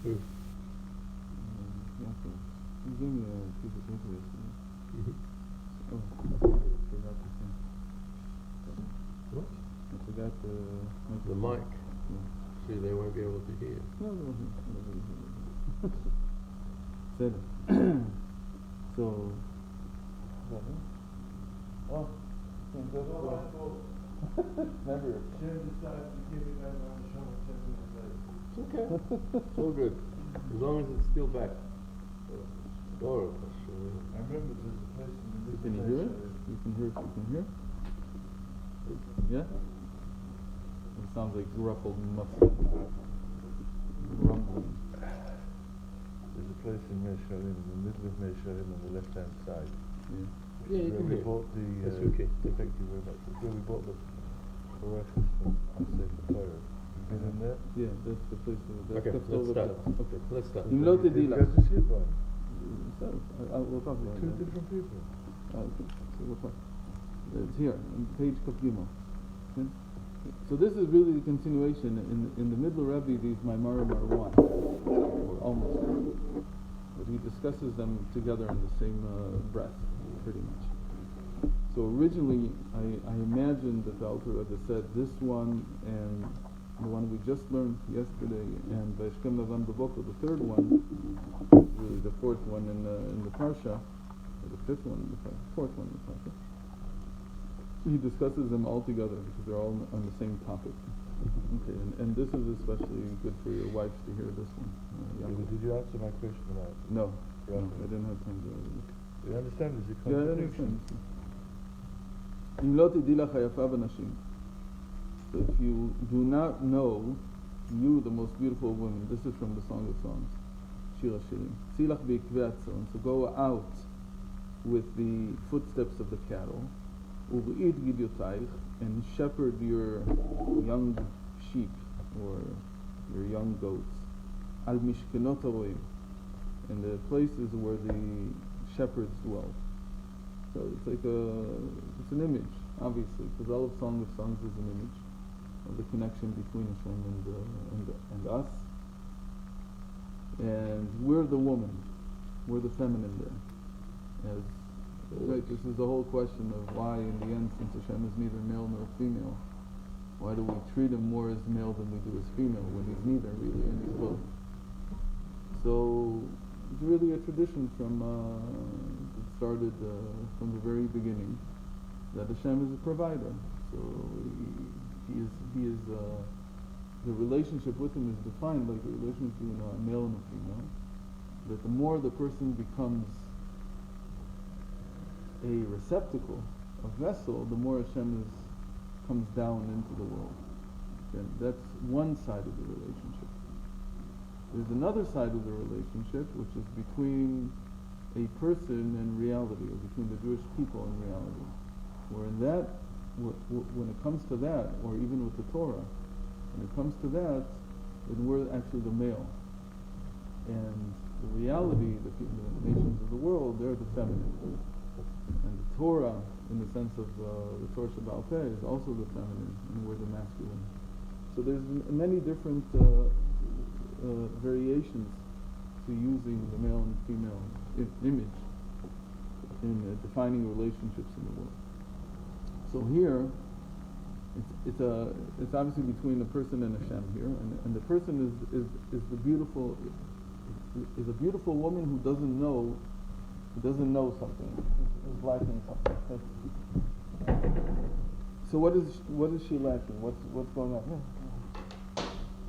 Who? Yaakov. He gave me a piece of paper yesterday. Mm-hmm. Oh, I forgot to say. What? I forgot the The mic. Yeah. See, they won't be able to hear. No. Said so. Is that it? Oh, can you remember? Shem decided to give it that on the show 10 minutes later. It's okay. It's all good. As long as it's still back. Torah. I remember there's a place in the Can you hear it? You can hear. You can hear. Yeah. It sounds like ruffled muffled rumbling. There's a place in Mesharim, in the middle of Mesharim on the left-hand side. Yeah. Yeah, you where can we hear. bought the, That's okay. thank you very much. It's where we bought the Berachos from Sefer Torah. You've been in there? Yeah, that's the place. Okay, let's start. Okay. Let's start. Im lo You tedila. got to sit on. So, we'll talk about Two that. different people. Okay, so we'll talk. It's here, on page Kaf Gimel. Okay? So this is really the continuation. In the middle of Rebbe, these Maimarim are one, or almost. But he discusses them together in the same breath, pretty much. So originally, I imagined that the Alter Rebbe said this one and the one we just learned yesterday, and Vayishkem Lavan B'Boker, the third one, really the fourth one in the Parsha, or the fifth one in the Parsha, fourth one in the Parsha. He discusses them all together because they're all on the same topic. Okay, and this is especially good for your wife to hear this one. Did you answer my question about it? No, I didn't have time to. You understand this? Yeah, I understand. Im lo tidei lach hayafa b'nashim. So if you do not know, you the most beautiful woman, this is from the Song of Songs, Shir HaShirim. Tzilach b'ikvei atzon, so go out with the footsteps of the cattle, u'v'id gidyotayich, and shepherd your young sheep, or your young goats, al mishkenot haroim, in the places where the shepherds dwell. So it's like it's an image, obviously, because all of Song of Songs is an image of the connection between Hashem and us. And we're the woman, we're the feminine there. Right, this is the whole question of why, in the end, since Hashem is neither male nor female, why do we treat him more as male than we do as female when he's neither really and he's both? So it's really a tradition from that started from the very beginning that Hashem is a provider. So he is the relationship with him is defined like the relationship between a male and a female. That the more the person becomes a receptacle, a vessel, the more Hashem comes down into the world. Okay? That's one side of the relationship. There's another side of the relationship, which is between a person and reality, or between the Jewish people and reality. Where in that, when it comes to that, or even with the Torah, when it comes to that, then we're actually the male. And the reality, the nations of the world, they're the feminine. And the Torah, in the sense of the Torah Shebaal Peh, is also the feminine, and we're the masculine. So there's many different variations to using the male and female image in defining relationships in the world. So here, it's obviously between a person and Hashem here, and the person is the beautiful, is a beautiful woman who doesn't know something, is lacking something. So what is she lacking? What's going on?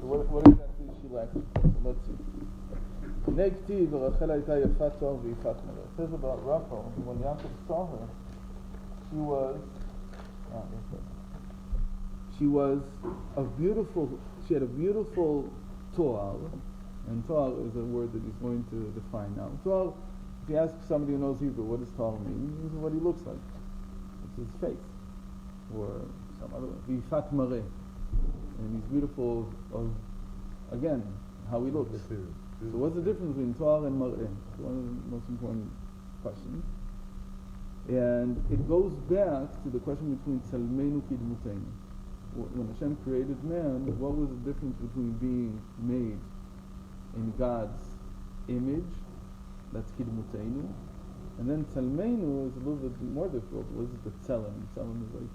So what exactly is she lacking? So let's see. It says about Rachel, when Yaakov saw her, she had a beautiful toal, and toal is a word that he's going to define now. Toal, if you ask somebody who knows Hebrew, what does toal mean? It means what he looks like. It's his face. Or some other way. Vifat mareh. And he's beautiful of, again, how he looks. So what's the difference between toal and mareh? It's one of the most important questions. And it goes back to the question between Tzelmeinu Kidmutenu. When Hashem created man, what was the difference between being made in God's image. That's Kidmutenu. And then Tzelmeinu is a little bit more difficult. What is the Tzelem? Tzelem is like,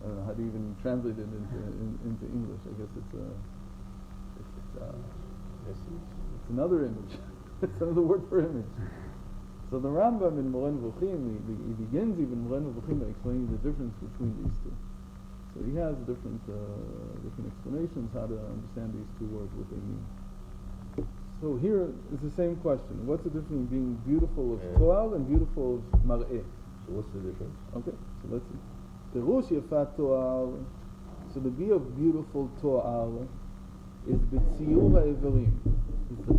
I don't know how to even translate it into English. I guess it's another image. It's another word for image. So the Rambam in Moreh Nevuchim, he begins even Moreh Nevuchim by explaining the difference between these two. So he has different explanations how to understand these two words, what they mean. So here is the same question. What's the difference between being beautiful of Toal and beautiful of Mar'eh? So what's the difference? Okay, so let's see. Perush Yefat Toal. So the be of beautiful Toal is B'tziyur ha'everim, is the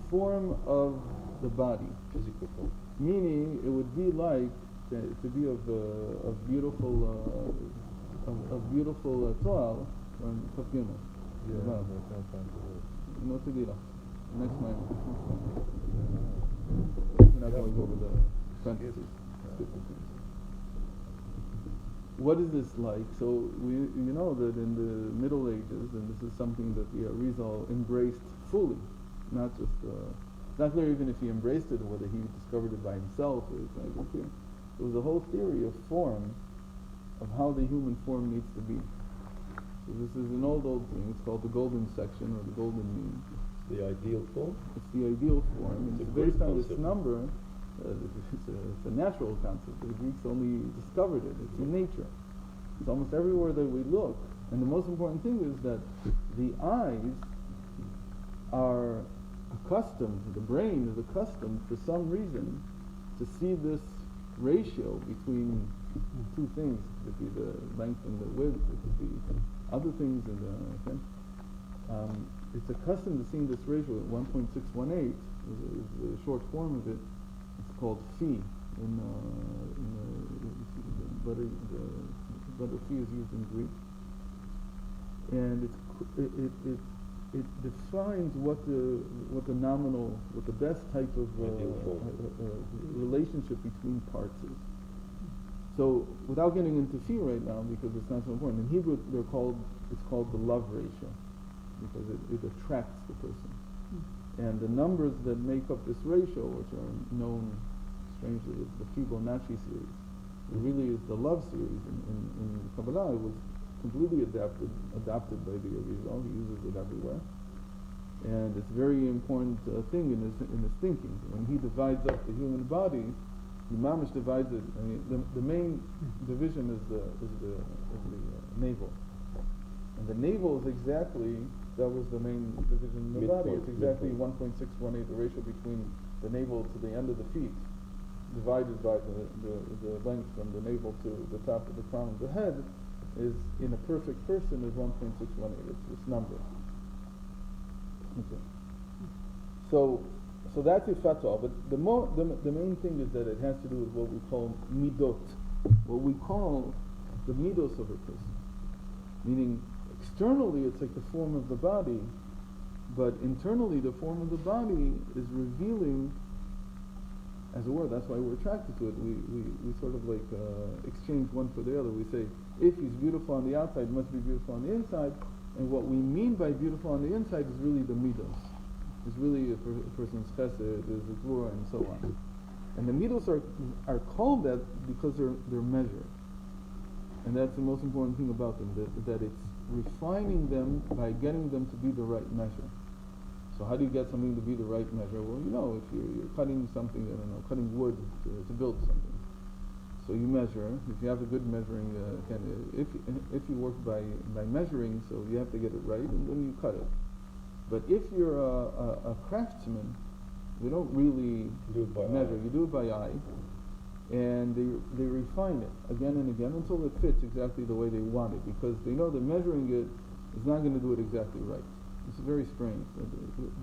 form of the body. Physical form. Meaning, it would be like to be of beautiful Toal from Kafyuma. Yeah, I can't find the word. No Tegila. Next line. We're not going over the parentheses. Skip the things. What is this like? So you know that in the Middle Ages, and this is something that the Arizal embraced fully, not just. It's not clear even if he embraced it or whether he discovered it by himself. It's not even clear. There was a whole theory of form, of how the human form needs to be. So this is an old thing. It's called the golden section or the golden mean. The ideal form? It's the ideal form. And it's based on this concept. number. It's a natural concept. The Greeks only discovered it. It's in nature. It's almost everywhere that we look. And the most important thing is that the eyes are accustomed, the brain is accustomed for some reason to see this ratio between two things. It could be the length and the width. It could be other things. It's accustomed to seeing this ratio at 1.618 is the short form of it. It's called phi. The letter phi is used in Greek, and it defines what the nominal, what the best type of relationship between parts is. So, without getting into phi right now, because it's not so important, in Hebrew it's called the love ratio, because it attracts the person. And the numbers that make up this ratio, which are known strangely as the Fibonacci series, it really is the love series. In Kabbalah, it was completely adopted by the Arizal. He uses it everywhere, and it's a very important thing in his thinking. When he divides up the human body, he mamish divides it. I mean, the main division is the navel, and the navel is exactly, that was the main division in the body. It's exactly 1.618, the ratio between the navel to the end of the feet, divided by the length from the navel to the top of the crown of the head, is in a perfect person is 1.618. It's this number. Okay. So that's Yifatol, but the main thing is that it has to do with what we call midot, what we call the midos of a person. Meaning, externally it's like the form of the body, but internally the form of the body is revealing, as it were. That's why we're attracted to it. We sort of like exchange one for the other. We say, if he's beautiful on the outside, he must be beautiful on the inside. And what we mean by beautiful on the inside is really the midos. It's really a person's chesed, there's a gvura, and so on. And the midos are called that because they're measured. And that's the most important thing about them, that it's refining them by getting them to be the right measure. So how do you get something to be the right measure? Well, you know, if you're cutting something, I don't know, cutting wood to build something. So you measure. If you have a good measuring, if you work by measuring, so you have to get it right, and then you cut it. But if you're a craftsman, you don't really measure. You do it by eye, and they refine it again and again until it fits exactly the way they want it, because they know that measuring it is not going to do it exactly right. It's very strange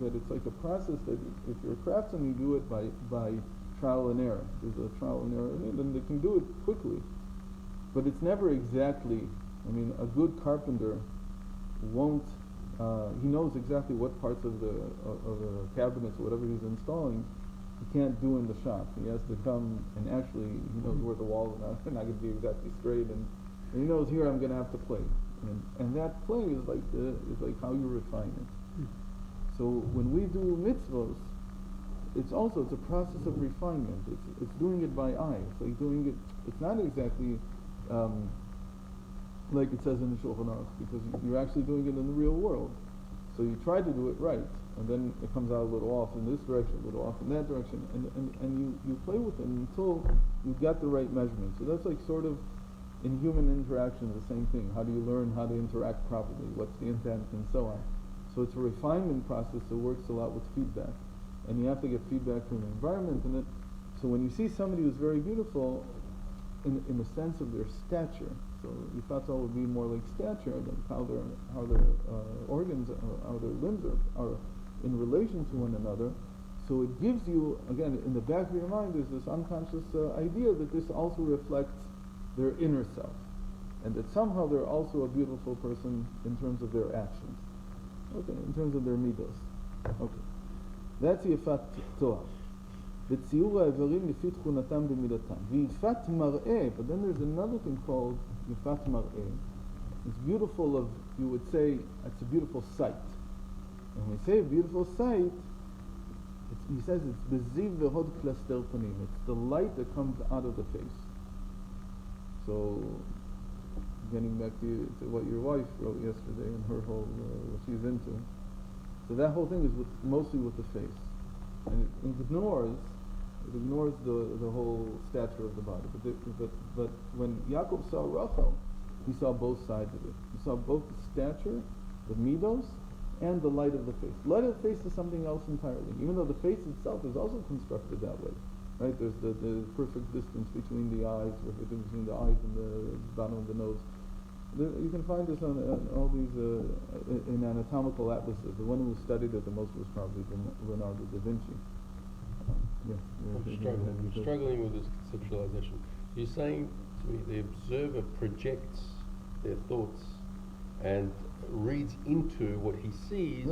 that it's like a process that if you're a craftsman, you do it by trial and error. There's a trial and error, and then they can do it quickly, but it's never exactly. I mean, a good carpenter won't. He knows exactly what parts of the cabinets or whatever he's installing he can't do in the shop. He has to come and actually, he knows where the walls are not going to be exactly straight, and he knows here I'm going to have to play. And that play is like how you refine it. So when we do mitzvahs, it's a process of refinement. It's doing it by eye. It's like doing it. It's not exactly like it says in the Shulchan Aruch, because you're actually doing it in the real world. So you try to do it right, and then it comes out a little off in this direction, a little off in that direction, and you play with it until you get the right measurement. So that's like sort of in human interaction the same thing. How do you learn how to interact properly? What's the intent, and so on. So it's a refinement process that works a lot with feedback, and you have to get feedback from the environment. So when you see somebody who's very beautiful, in the sense of their stature, so Yifatzal would be more like stature, like how their organs, how their limbs are in relation to one another. So it gives you, again, in the back of your mind, there's this unconscious idea that this also reflects their inner self, and that somehow they're also a beautiful person in terms of their actions. Okay, in terms of their midos. Okay, that's Yifat Toar. וציור האיברים לפי תכונתם במידתם. ויפת מראה, but then there's another thing called יפת מראה. It's beautiful of, you would say, it's a beautiful sight. And when we say a beautiful sight, he says it's beziv v'hod klaster panim. It's the light that comes out of the face. So, getting back to what your wife wrote yesterday and her whole, what she's into. So that whole thing is mostly with the face. And it ignores the whole stature of the body. But when Yaakov saw Rachel, he saw both sides of it. He saw both the stature, the midos, and the light of the face. Light of the face is something else entirely, even though the face itself is also constructed that way. Right? There's the perfect distance between the eyes, between the eyes and the bottom of the nose. You can find this on all these in anatomical atlases. The one who studied it the most was probably Leonardo da Vinci. I'm struggling with this conceptualization. You're saying to me the observer projects their thoughts and reads into what he sees,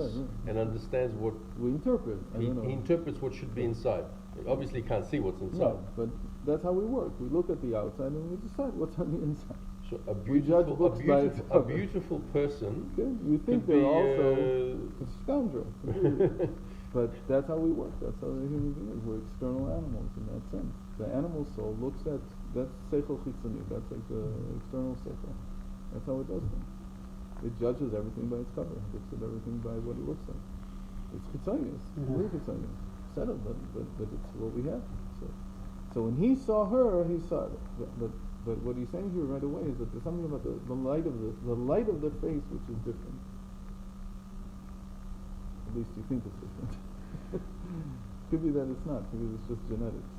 and understands what we interpret. He interprets what should be inside. Obviously, he can't see what's inside. No, but that's how we work. We look at the outside and we decide what's on the inside. So a beautiful person. Okay. You think they're also a scoundrel. But that's how we work. That's how the human beings. We're external animals in that sense. The animal soul looks at, that's seichel chitzoni. That's like the external seichel. That's how it does things. It judges everything by its cover. It looks at everything by what it looks like. It's chitzonius. Really chitzonius. Settled, but it's what we have. So when he saw her, he saw it. But what he's saying here right away is that there's something about the light of the face which is different. At least you think it's different. Could be that it's not, because it's just genetics.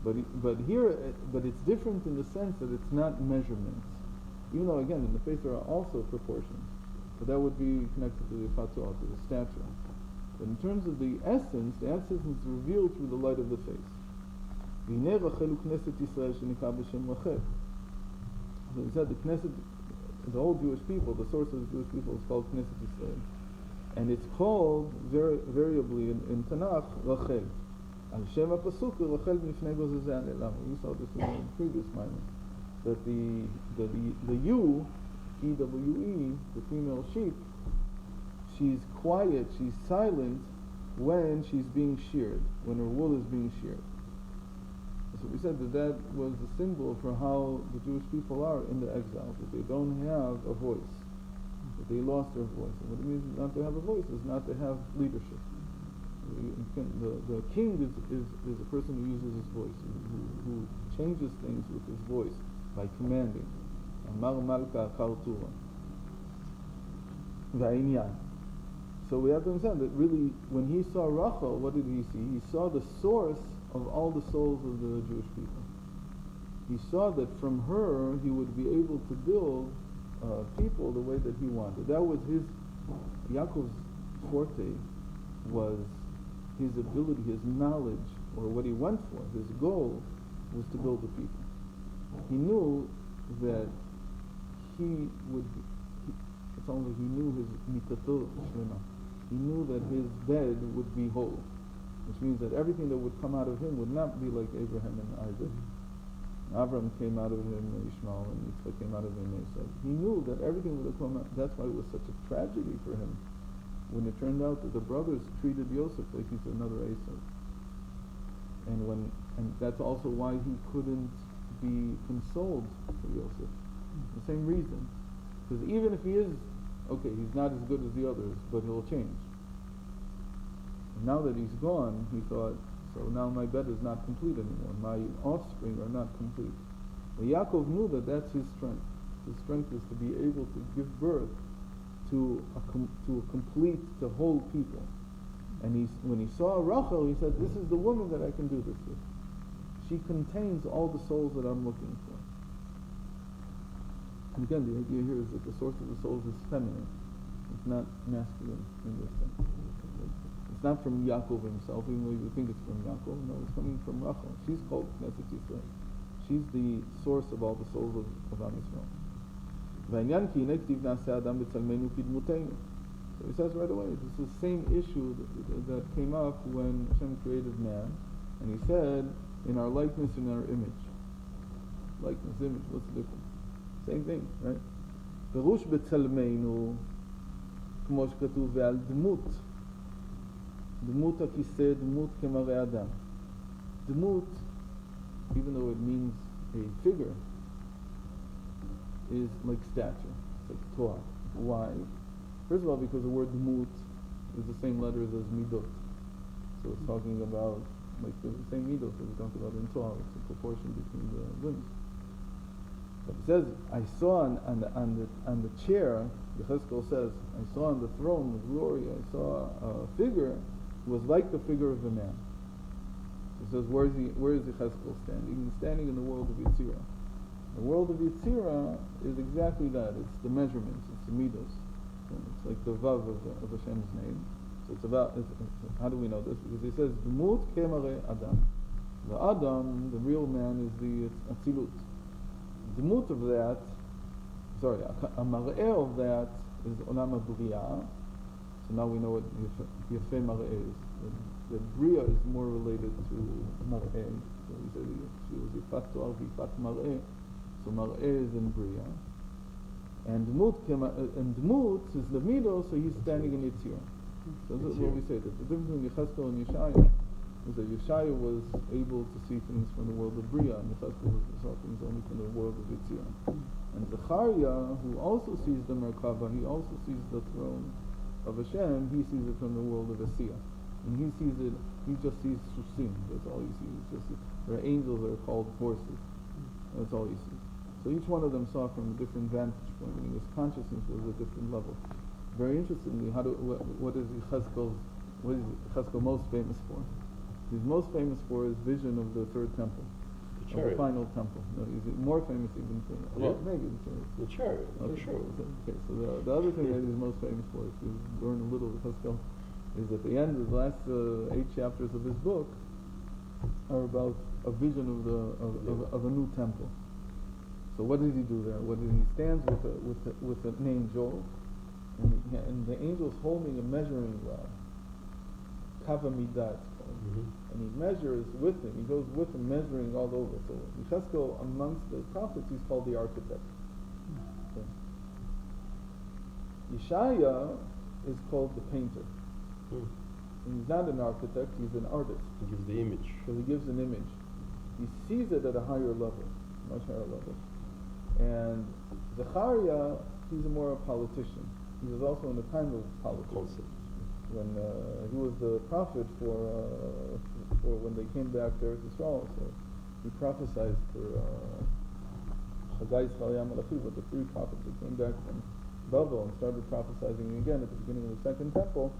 But it's different in the sense that it's not measurements. Even though again in the face there are also proportions, but that would be connected to the fatwa, to the stature. But in terms of the essence is revealed through the light of the face. So he said the Knesset, the whole Jewish people, the source of the Jewish people is called Knesset Yisrael. And it's called variably in Tanakh Rachel. Al Shem HaPasuk Rachel B'nifnei Gozezeh Le'lam. We saw this in the previous minor, that the ewe, EWE, the female sheep, she's quiet, she's silent when she's being sheared, when her wool is being sheared. So we said that was a symbol for how the Jewish people are in the exile, that they don't have a voice. They lost their voice. And what it means not to have a voice is not to have leadership. The king is a person who uses his voice, who changes things with his voice by commanding. Amar Malka Khartura. Va'inyan. So we have to understand that really, when he saw Rachel, what did he see? He saw the source of all the souls of the Jewish people. He saw that from her he would be able to build people the way that he wanted. That was Yaakov's forte, was his ability, his knowledge, or what he went for. His goal was to build the people. He knew that it's almost like he knew his mitato shlema. He knew that his bed would be whole, which means that everything that would come out of him would not be like Abraham and Isaac. Avram came out of him, Ishmael, and Yitzchak came out of him, Esau. He knew that everything would have come out. That's why it was such a tragedy for him when it turned out that the brothers treated Yosef like he's another Esau. And that's also why he couldn't be consoled for Yosef. The same reason. Because even if he is, okay, he's not as good as the others, but he'll change. And now that he's gone, he thought, so now my bed is not complete anymore. My offspring are not complete. But Yaakov knew that that's his strength. His strength is to be able to give birth to a whole people. And when he saw Rachel, he said, this is the woman that I can do this with. She contains all the souls that I'm looking for. And again, the idea here is that the source of the souls is feminine. It's not masculine in this sense. It's not from Yaakov himself, even though you would think it's from Yaakov. No, it's coming from Rachel. She's called Knesset Yisrael. She's the source of all the souls of Am Yisrael. So he says right away, this is the same issue that came up when Hashem created man, and he said, in our likeness, in our image. Likeness, image, what's the difference? Same thing, right? פירוש בצלמנו, כמו שכתוב, ועל דמות, דמות הכיסא, דמות כמראה אדם. דמות, even though it means a figure, is like stature, it's like Torah. Why? First of all, because the word dmut is the same letters as midot. So it's talking about like the same midot that we talked about in Torah. It's a proportion between the limbs. But it says, I saw on the chair, Yechezkel says, I saw on the throne of glory, I saw a figure who was like the figure of a man. He says, where is Yechezkel standing? He's standing in the world of Yetzirah. The world of Yetzirah is exactly that. It's the measurements, it's the midos. It's like the vav of Hashem's name. So it's about, how do we know this? Because he says, Dmut kemare Adam. The Adam, the real man, is the Atzilut. Dmut of that, a mar'eh of that is Olam HaBriya. So now we know what Yefeh mar'eh is. The Bria is more related to mar'eh. So we say she was Yifat Toar, Yifat mar'eh. So mar'eh is in Bria. And Dmut is the middle, so he's standing in Yetzirah. So that's what we say, that the difference between Yechezkel and Yeshaya is that Yeshaya was able to see things from the world of Bria, and Yechezkel saw things only from the world of Yetzirah. And Zechariah, who also sees the Merkava, he also sees the throne of Hashem, he sees it from the world of Asiyah. And he just sees Susim, that's all he sees. There are angels that are called horses. That's all he sees. So each one of them saw from a different vantage point, and his consciousness was a different level. Very interestingly, what is Yechezkel most famous for? He's most famous for his vision of the third temple, of the final temple. No, he's more famous even for maybe the chariot, okay. For sure. Okay, so the other thing that he's most famous for, if you learn a little of Yechezkel, is at the end of the last 8 chapters of his book are about a vision of a new temple. So what does he do there? He stands with an angel, and the angel's holding a measuring rod, kava midah it's called, and he measures with him. He goes with him, measuring all over. So Yechezkel, amongst the prophets, he's called the architect. Okay. Yeshaya is called the painter. And he's not an architect; he's an artist. He gives the image. So he gives an image. He sees it at a higher level, much higher level. And Zechariah, he's more a politician. He was also in the time of politics. When he was the prophet for when they came back to Eretz Yisrael, so he prophesied for Chagai Zechariah Malachi, with the 3 prophets that came back from Babel and started prophesying again at the beginning of the Second Temple,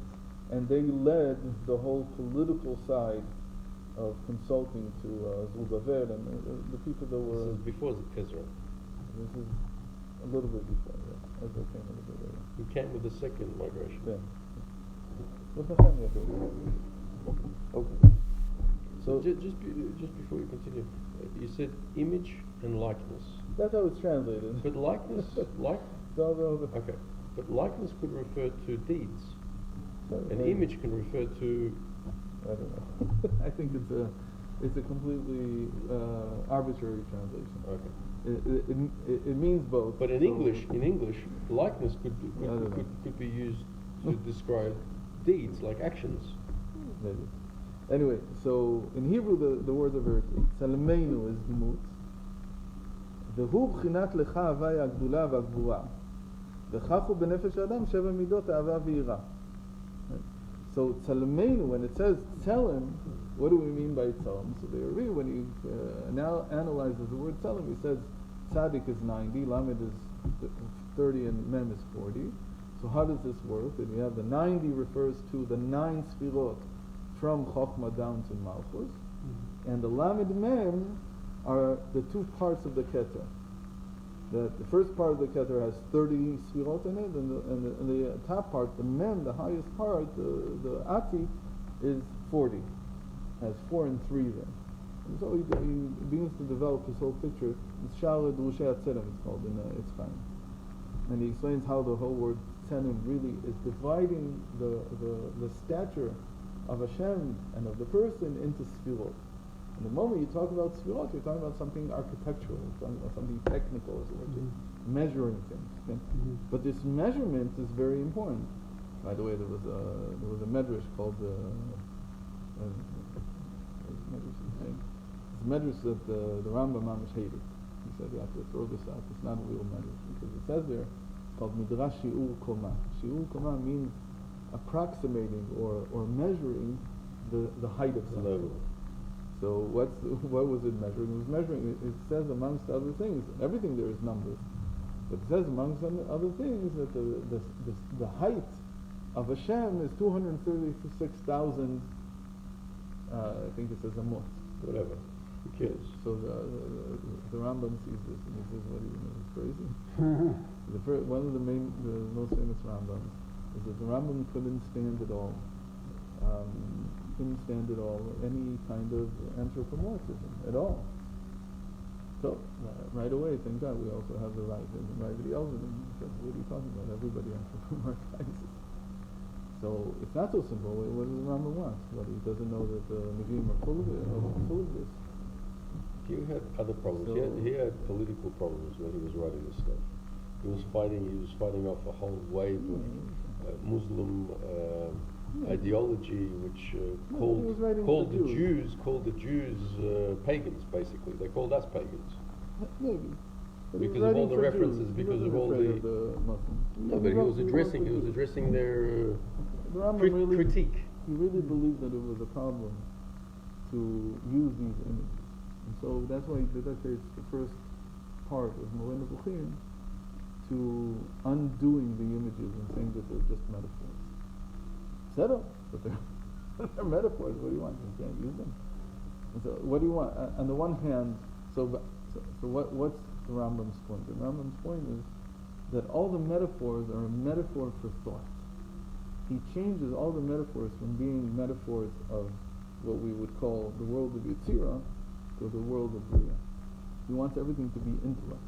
and they led the whole political side of consulting to Zerubbabel and the people that were... This is before Ezra. This is a little bit before, yeah. Ezra came a little bit later. He came with the second migration. Yeah. Okay. So just before you continue, you said image and likeness. That's how it's translated. But likeness, okay. But likeness could refer to deeds. An image can refer to... I don't know. I think it's a completely arbitrary translation. Okay. It means both. But in English, likeness could be used to describe deeds, like actions. Maybe. Anyway, so in Hebrew the words are very clear. Tzelmeinu is dmut. V'hu b'chinat lecha havaya agdula v'agvura. V'chach hu b'nefesh adam sheva midot ha'ava v'yira. So tzelmeinu, when it says tzelem, what do we mean by tzelem? So they agree when he analyzes the word tzelem, he says tzaddik is 90, lamed is 30, and mem is 40. So how does this work? And you have the 90 refers to the 9 sfirot from Chokhmah down to Malchus, and the lamed mem are the 2 parts of the Keter. The first part of the Keter has 30 sfirot in it, and the top part, the mem, the highest part, the atik, is 40. Has 4 and 3 there. And so he begins to develop his whole picture. It's Shalad Rushei HaTzelem, it's called in Eitz Chaim. And he explains how the whole word tzelem really is dividing the stature of Hashem and of the person into sfirot. And the moment you talk about sfirot, you're talking about something architectural, you're talking about something technical, as it were, measuring things. Okay? But this measurement is very important. By the way, there was a medrash called it's a medrash that the Rambam Mamish hated. He said you have to throw this out. It's not a real medrash because it says there it's called Midrash Shi'ur Koma. Shi'ur Koma means approximating or measuring the height of something. So what was it measuring? It was measuring. It says amongst other things, everything there is numbers, but it says amongst other things that the height of Hashem is 236,000. I think it says amot. Whatever. Who cares? So the Rambam sees this and he says, "What do you know? It's crazy." One of the most famous Rambams is that the Rambam couldn't stand at all any kind of anthropomorphism at all. So right away, thank God, we also have the right and the Elvin. Says, what are you talking about? Everybody anthropomorphizes. So it's not so simple. What does the Rambam want? What, he doesn't know that the Nevi'im are full of this. He had other problems. So he had political problems when he was writing this stuff. He was fighting off a whole wave of Muslim ideology, which called the Jews pagans. Basically, they called us pagans. Maybe. Because of all the references, because of all the Muslims. No, but he was addressing their critique. He really believed that it was a problem to use these images, and so that's why he dedicates the first part of Moreh Nevuchim to undoing the images and saying that they're just metaphors. Set up, but they're metaphors. What do you want? You can't use them. And so what do you want? On the one hand, so what's the Rambam's point? The Rambam's point is that all the metaphors are a metaphor for thought. He changes all the metaphors from being metaphors of what we would call the world of Yetzirah to the world of Bria. He wants everything to be intellect.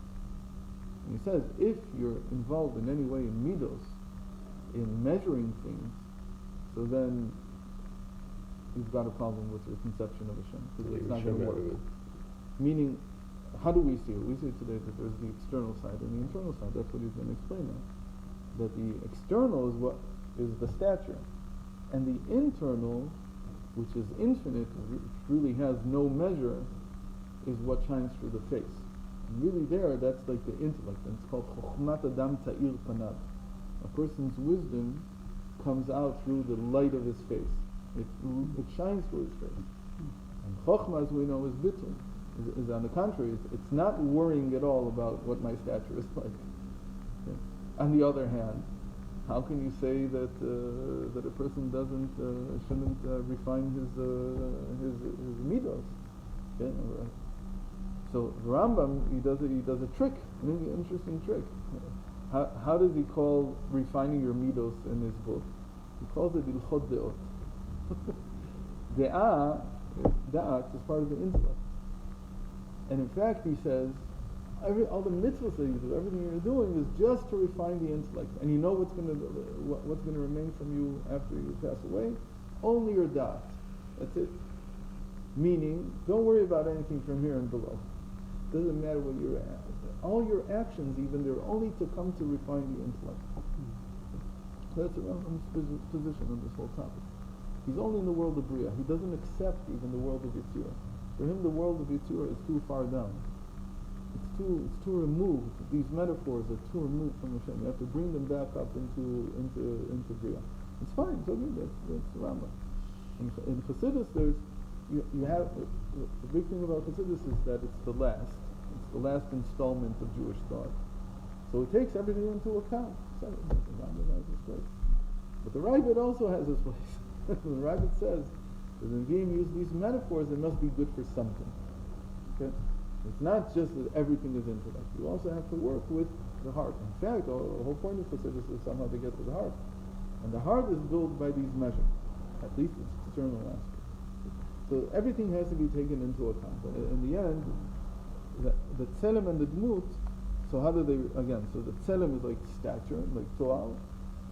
And he says, if you're involved in any way in midos, in measuring things, so then you've got a problem with your conception of Hashem, because it's not going to work. Meaning, how do we see it? We see today that there's the external side and the internal side. That's what he's going to explain now. That the external is what is the stature, and the internal, which is infinite, which really has no measure, is what shines through the face. And really there, that's like the intellect, and it's called Chokhmat Adam Ta'ir Panav. A person's wisdom comes out through the light of his face. It shines through his face. And Chokhmah, as we know, is bittul. Is on the contrary, it's not worrying at all about what my stature is like. Okay. On the other hand, how can you say that a person shouldn't refine his midos? Okay. So the Rambam he does a trick, an interesting trick. How does he call refining your midos in his book? He calls it ilchot deot. Da'at is part of the intellect. And in fact, he says, all the mitzvahs that you do, everything you're doing is just to refine the intellect. And you know what's going to remain from you after you pass away? Only your da'at. That's it. Meaning, don't worry about anything from here and below. Doesn't matter what you're at. All your actions, even, they're only to come to refine the intellect. That's the Rambam's position on this whole topic. He's only in the world of Bria. He doesn't accept even the world of Yitzhak. For him, the world of Yitzhak is too far down. It's too removed. These metaphors are too removed from Hashem. You have to bring them back up into Bria. It's fine. It's okay. That's the Rambam. In Chassidus, you have the big thing about Chassidus is that it's the last installment of Jewish thought. So it takes everything into account. The Rambam has his place, but the Rabbit also has his place. The Rabbit says that when Nevi'im use these metaphors, it must be good for something. Okay, it's not just that everything is intellect. You also have to work with the heart. In fact, the whole point of Chassidus is somehow to get to the heart, and the heart is built by these measures. At least its external aspect. So everything has to be taken into account. In the end, the tzelem and the dmut, so how do they, again, so the tzelem is like stature, like toal,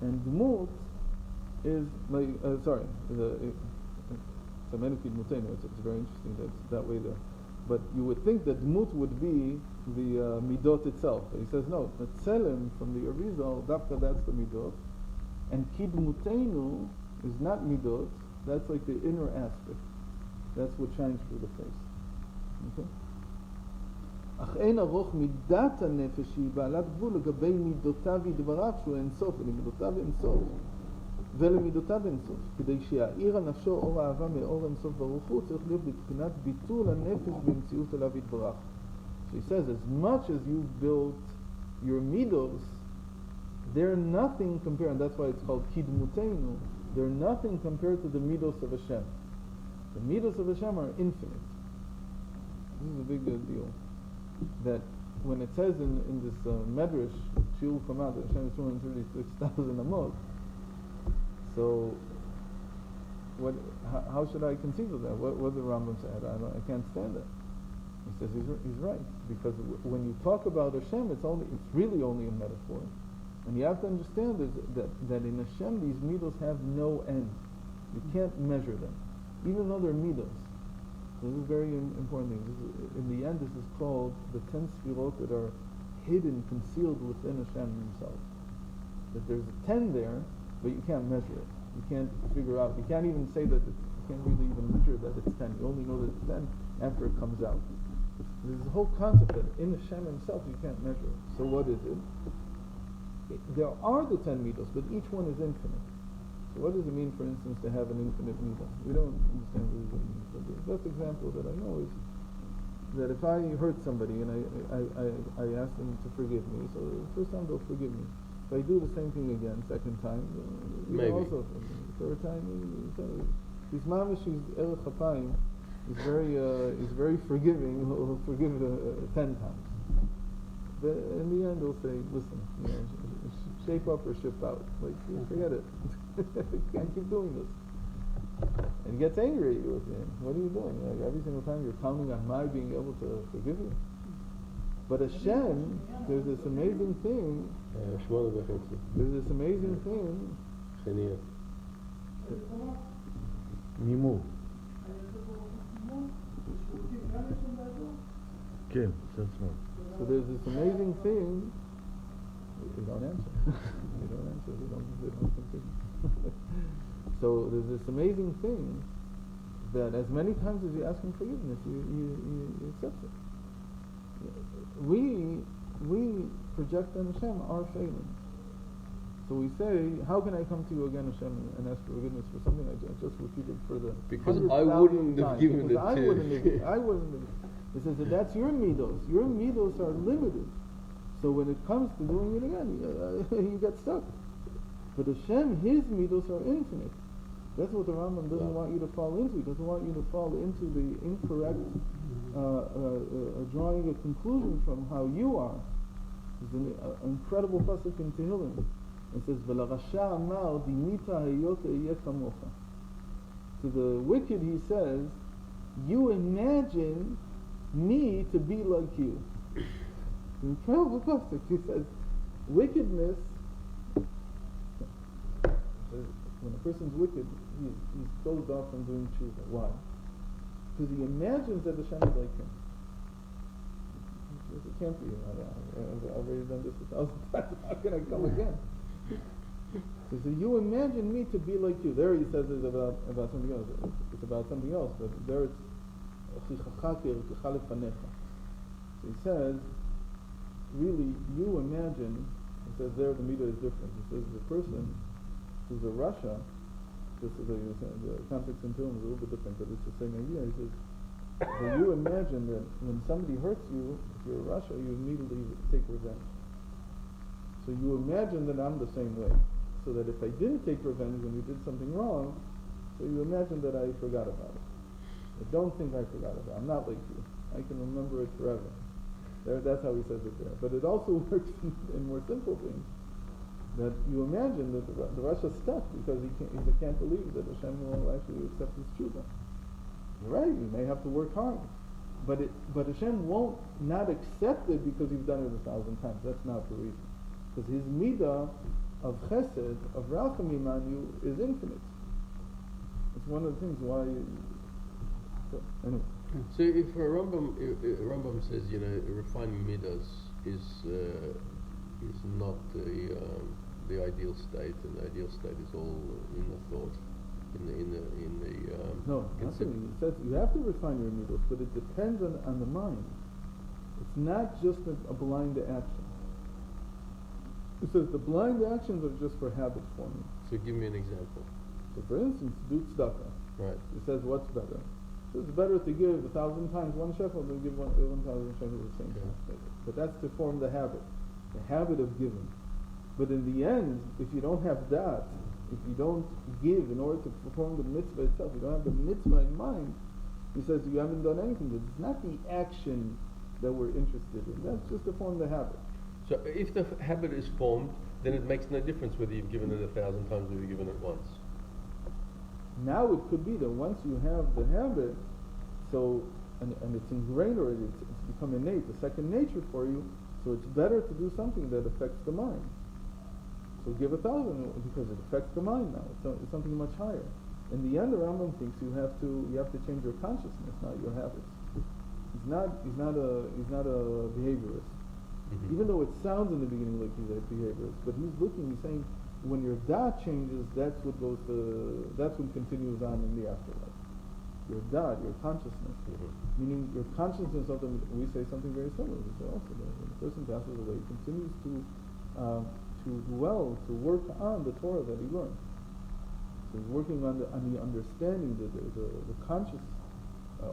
and dmut is like, it's very interesting that way there. But you would think that dmut would be the midot itself. But he says no, the tzelem from the Arizal, dafka, that's the midot, and kidmutenu is not midot, that's like the inner aspect. That's what shines through the face. Okay? אך אין ארוך מידת הנפש שהיא בעלת גבול לגבי מידותיו יתברך שהוא אינסוף, ולמידותיו אינסוף, ולמידותיו אינסוף. כדי שיעיר הנפשו אור האהבה מאור אינסוף ברוך הוא, צריך להיות בבחינת ביטול הנפש במציאות אליו יתברך. So he says, as much as you've built your midos, they're nothing compared, and that's why it's called kidmutenu, they're nothing compared to the midos of Hashem. The midos of Hashem are infinite. This is a big deal. That when it says in this Medrash, Shiur Kamad, that Hashem is 236,000 amot, so how should I conceive of that? What the Rambam said? I can't stand it. He says he's right, because when you talk about Hashem, it's really only a metaphor. And you have to understand that in Hashem these midos have no end. You can't measure them, even though they're midos. So this is a very important thing. In the end, this is called the 10 sfirot that are hidden, concealed within Hashem himself. That there's a 10 there, but you can't measure it. You can't figure out. You can't even say that you can't really even measure that it's 10. You only know that it's 10 after it comes out. There's a whole concept that in Hashem himself you can't measure it. So what is it? There are the 10 midos, but each one is infinite. So what does it mean, for instance, to have an infinite midah? We don't understand what it means. But the best example that I know is that if I hurt somebody and I ask them to forgive me, so the first time they'll forgive me. If I do the same thing again, second time, maybe also third time, his mamish, his erech hapayim, is very forgiving. He'll forgive 10 times. But in the end, they'll say, listen, shape up or ship out. Like, forget it. Can't keep doing this. And he gets angry with me. What are you doing? Like, every single time you're counting on my being able to forgive you. But Hashem, there's this amazing thing. There's this amazing thing. נימור. כן, צד שמאל. So there's this amazing thing. They don't answer. They don't answer. They don't continue. So there's this amazing thing that as many times as you ask him forgiveness, you accept it. We project on Hashem our failings. So we say, how can I come to you again, Hashem, and ask for forgiveness for something I just repeated for the because I wouldn't have given it to you. I wouldn't have. He says that that's your midos. Your midos are limited. So when it comes to doing it again, you get stuck. But Hashem, His midos are infinite. That's what the Rambam doesn't want you to fall into. He doesn't want you to fall into the incorrect drawing a conclusion from how you are. It's an incredible pasuk in Tehillim. It says, "V'larasha amar dimita hayot ehyeh kamocha." To the wicked, he says, "You imagine me to be like you." Incredible pasuk. He says, wickedness. When a person's wicked, he's closed off from doing tshuva. Why? Because he imagines that Hashem is like him. It can't be. I've already done this 1,000 times. How can I come again? He said, you imagine me to be like you. There he says it's about something else. It's about something else, but there it's so he says, really, you imagine, he says there the meter is different. He says the person who's a Rasha, just as the context in film is a little bit different, but it's the same idea. He says, so you imagine that when somebody hurts you, if you're a Rasha, you immediately take revenge. So you imagine that I'm the same way. So that if I didn't take revenge when you did something wrong, so you imagine that I forgot about it. I don't think I forgot about it. I'm not like you. I can remember it forever. That's how he says it there. But it also works in more simple things. That you imagine that the Rasha's stuck because he can't believe that Hashem will actually accept his tshuva. You're right, you may have to work hard. But Hashem won't not accept it because you've done it 1,000 times. That's not the reason. Because his midah of chesed, of rachamim on you, is infinite. It's one of the things why. So anyway. So if Rambam says, refining midas is not the ideal state, and the ideal state is all in the thought, no, actually, it says you have to refine your midas, but it depends on the mind. It's not just a blind action. It says the blind actions are just for habit forming. So give me an example. So for instance, do tzedakah. Right. It says what's better? So it's better to give 1,000 times one shekel than give 1,000 shekels the same time. But that's to form the habit of giving. But in the end, if you don't have that, if you don't give in order to perform the mitzvah itself, you don't have the mitzvah in mind, he says you haven't done anything. It's not the action that we're interested in. That's just to form the habit. So if the habit is formed, then it makes no difference whether you've given it 1,000 times or you've given it once. Now it could be that once you have the habit, and it's ingrained already, it's become innate, a second nature for you, so it's better to do something that affects the mind. So give 1,000 because it affects the mind now. It's something much higher. In the end, the Rambam thinks you have to change your consciousness, not your habits. He's not a behaviorist. Mm-hmm. Even though it sounds in the beginning like he's a behaviorist, but he's saying when your da'at changes, that's what continues on in the afterlife. Your da'at, your consciousness, meaning your consciousness of them. We say something very similar. We say also that when the person passes away, he continues to dwell, to work on the Torah that he learned. So he's working on the understanding, the conscious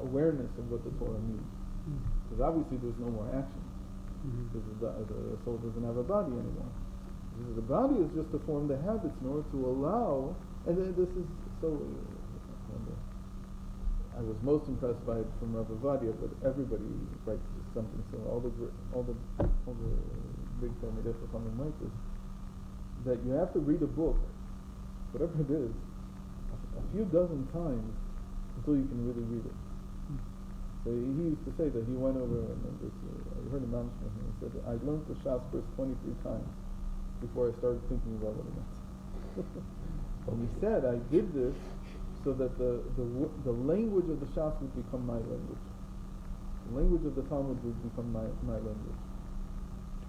awareness of what the Torah means. Because obviously there's no more action. Because the soul doesn't have a body anymore. The body is just to form the habits in order to allow, and this is so. I was most impressed by it from Rav Avadia, but everybody writes something. So all the big family Chachamim write this, that you have to read a book, whatever it is, a few dozen times until you can really read it. So he used to say that he went over and I heard him mention it, and he said, I learned the Shas verse 23 times before I started thinking about what it meant. And he said, I did this so that the language of the Shas would become my language. The language of the Talmud would become my language.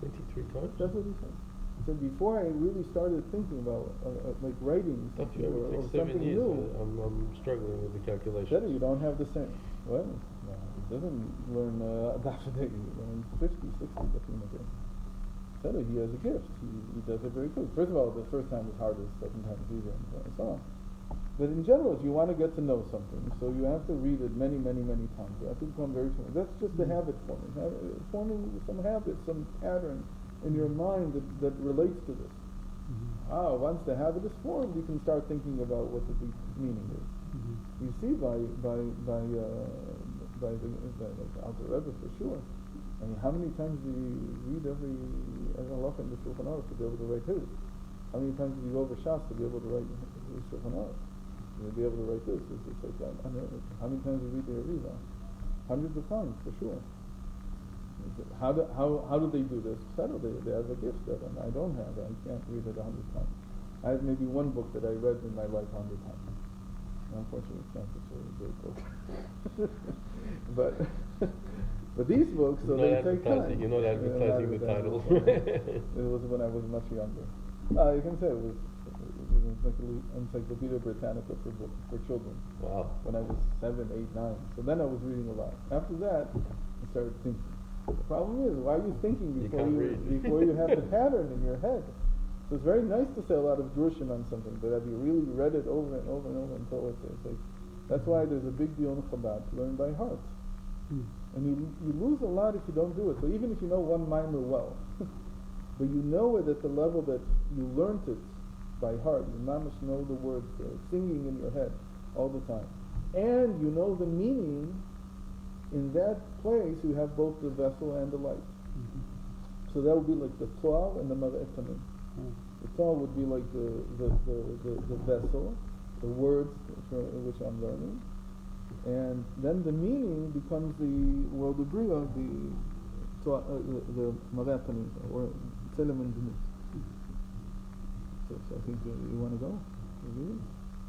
23 times? That's what he said. He said, before I really started thinking about like writing something or something new. I'm struggling with the calculation. Said you don't have the same. Well, no, he doesn't learn Daf a day. He learns 50, 60 Dafim a day. Said he has a gift. He does it very quick. First of all, the first time is harder, the second time is easier, and so on. But in general, if you want to get to know something, so you have to read it many, many, many times. You have to become very familiar. That's just the habit forming. Forming some habit, some pattern in your mind that relates to this. Once the habit is formed, you can start thinking about what the deep meaning is. You see by the Alter Rebbe for sure. I mean, how many times do you read every halacha in the Shulchan Aruch to be able to write his? How many times do you go over Shas to be able to write his Shulchan Aruch? To be able to write this, it's like that. How many times do you read the Ariza? Hundreds of times, for sure. How do they do this? They have a gift that I don't have. I can't read it 100 times. I have maybe one book that I read in my life 100 times. Unfortunately, it's not such a great book. But these books, so they take time. You're not advertising the title. It was when I was much younger. You can say it was was an Encyclopedia Britannica for children Wow. when I was 7, 8, 9. So then I was reading a lot. After that, I started thinking. The problem is, why are you thinking before you have the pattern in your head? So it's very nice to say a lot of drushim on something, but have you really read it over and over and over until it's like, that's why there's a big deal in Chabad to learn by heart. And you lose a lot if you don't do it. So even if you know one mimer well, but you know it at the level that you learned it by heart, you mamish know the words, singing in your head all the time, and you know the meaning. In that place, you have both the vessel and the light. So that would be like the toal and the mar'etanim. The toal would be like the vessel, the words which I'm learning, and then the meaning becomes the world of Bria, the mar'etanim, or tzelem and demut. So I think you want to go?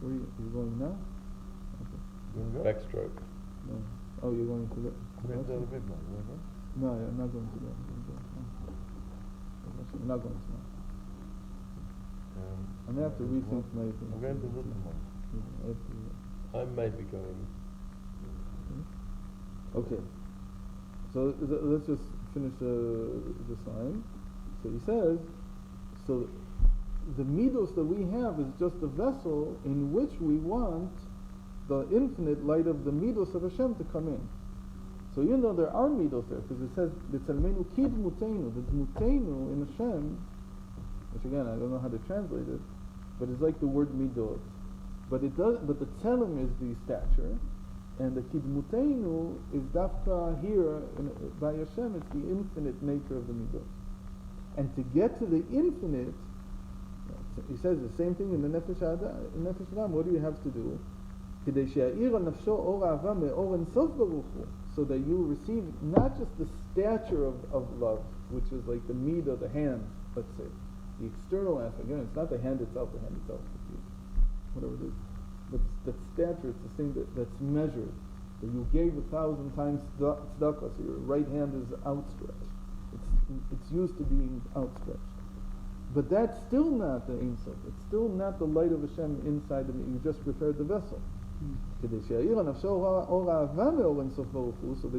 Where are you going now? Okay. Backstroke. No. Oh, you're going to the... We're going to the midnight, we're going? No, I'm not going to that. I'm not going to that. I'm going to have to rethink my thing. We're going to the tomorrow. I may be going. Okay. So let's just finish the sign. So he says, so the midos that we have is just a vessel in which we want the infinite light of the midos of Hashem to come in. So even though there are midos there, because it says B'Tzelmenu Kid Mutenu, the Mutenu in Hashem, which again I don't know how to translate it, but it's like the word midot. But it does. But the Tzelem is the stature, and the Kid Mutenu is Dafka here by Hashem. It's the infinite nature of the midot. And to get to the infinite, he says the same thing in the Nefesh Adam. What do you have to do? So that you receive not just the stature of love, which is like the midah, the hand, let's say, the external aspect. Again, it's not the hand itself, whatever it is. But that stature, it's the thing that's measured. That you gave 1,000 times tzedakah, so your right hand is outstretched. It's used to being outstretched. But that's still not the Ein Sof. It's still not the light of Hashem inside of me. You just prepared the vessel. So that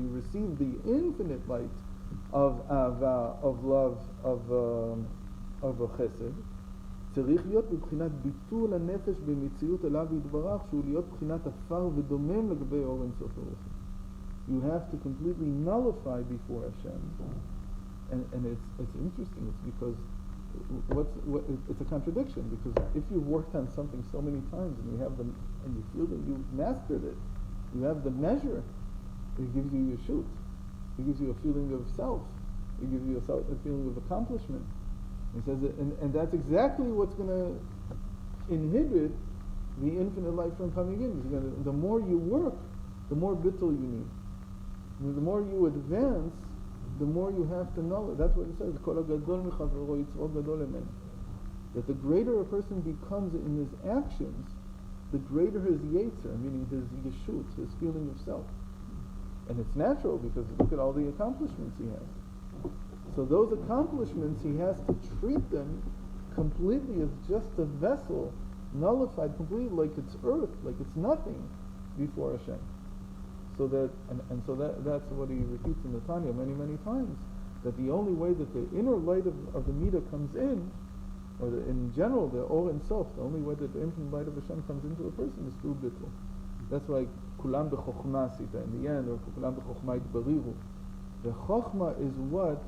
you receive the infinite light of ava, of love, of a chesed. צריך להיות בבחינת ביטול הנפש במציאות אליו יתברך שהוא להיות בחינת עפר ודומם לגבי אור אין סוף ברוך הוא. You have to completely nullify before Hashem. And it's interesting. It's because it's a contradiction, because if you've worked on something so many times and you have them and you feel that you've mastered it, you have the measure, it gives you a shoot, it gives you a feeling of self, it gives you a feeling of accomplishment. He says that, and that's exactly what's going to inhibit the infinite light from coming in. The more you work, the more bittul you need. And the more you advance, the more you have to know it. That's what it says. That the greater a person becomes in his actions, the greater his yetzer, meaning his yeshut, his feeling of self. And it's natural, because look at all the accomplishments he has. So those accomplishments, he has to treat them completely as just a vessel, nullified completely, like it's earth, like it's nothing before Hashem. So that, so that's what he repeats in the Tanya many, many times, that the only way that the inner light of the Midah comes in, or in general, the Or and Sof, the only way that the infinite light of Hashem comes into a person is through Bittul. That's why Kulam b'chokhmah sita in the end, or Kulam b'chokhmah itbariru. The Chokhmah is what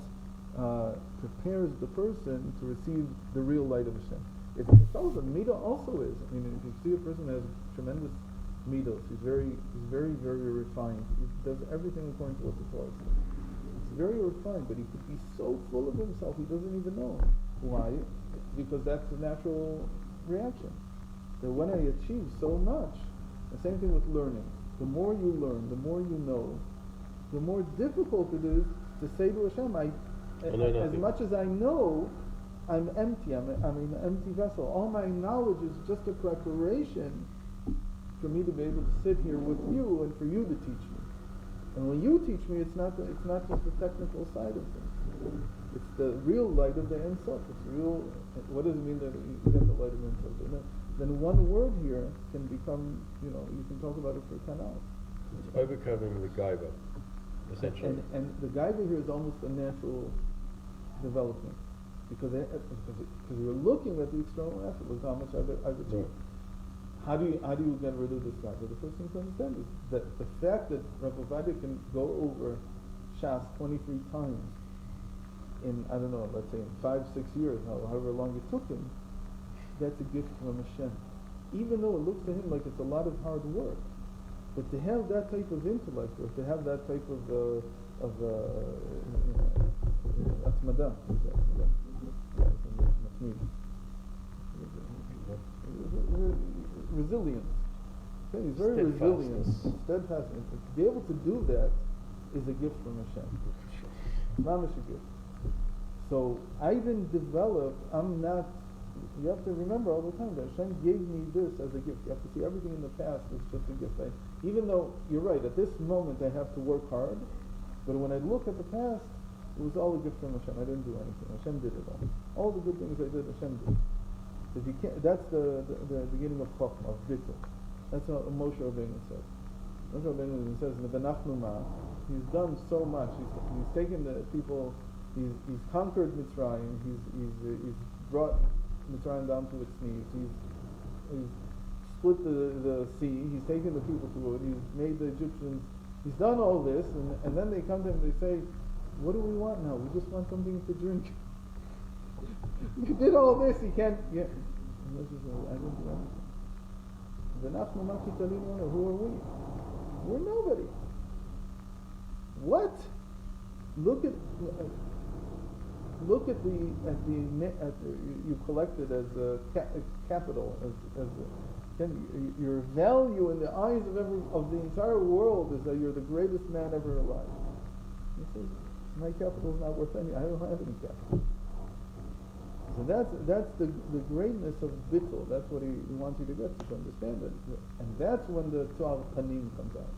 prepares the person to receive the real light of Hashem. It's all the Midah also is. I mean, if you see a person who has tremendous midos, he's very, very refined. He does everything according to what the Torah says. It's very refined, but he could be so full of himself he doesn't even know. Why? Because that's the natural reaction. That when I achieve so much, the same thing with learning. The more you learn, the more you know, the more difficult it is to say to Hashem, as much as I know, I'm empty. I'm an empty vessel. All my knowledge is just a preparation for me to be able to sit here with you and for you to teach me. And when you teach me, it's not just the technical side of things. It's the real light of the Ein Sof. It's real. What does it mean that you get the light of the Ein Sof? Then one word here can become, you can talk about it for 10 hours. It's overcoming the gaiva, essentially. And the gaiva here is almost a natural development. Because you're looking at the external effort. Look how much I've achieved. Right. How do you get rid of this gaiva? The first thing to understand is that the fact that Rabbi Ovadia can go over Shas 23 times in, I don't know, let's say in 5-6 years, however long it took him, that's a gift from Hashem. Even though it looks to him like it's a lot of hard work, but to have that type of intellect, or to have that type of atmada, resilience. Okay, he's very resilient, steadfastness. To be able to do that is a gift from Hashem. It's not a gift. So I didn't develop. You have to remember all the time that Hashem gave me this as a gift. You have to see everything in the past as just a gift. Even though you're right, at this moment I have to work hard, but when I look at the past, it was all a gift from Hashem. I didn't do anything. Hashem did it all. All the good things I did, Hashem did. If you can't, that's the beginning of Chokhmah, of Bittul. That's what Moshe Rabbeinu says. Moshe Rabbeinu says in the Benachnu Ma, he's done so much. He's taken the people. He's conquered Mitzrayim. He's brought Mitzrayim down to its knees. He's split the sea. He's taken the people through it. He's made the Egyptians. He's done all this, and then they come to him and they say, "What do we want now? We just want something to drink." You did all this. You can't. Yeah. And this is, I didn't do anything. Who are we? We're nobody. What? Look at you collected as a capital as your value in the eyes of the entire world is that you're the greatest man ever alive. He says, my capital is not worth any. I don't have any capital. So that's the greatness of Bittul. That's what he wants you to get to understand it. And that's when the Tu'al Panim comes out,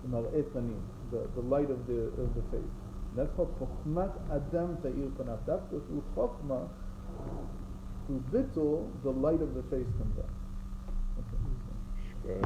the Mal'et Panim, the light of the face. That's called Chokhmat Adam Ta'ir Panav. That's through Chokhmah, through Bittul, the light of the face comes out. Okay.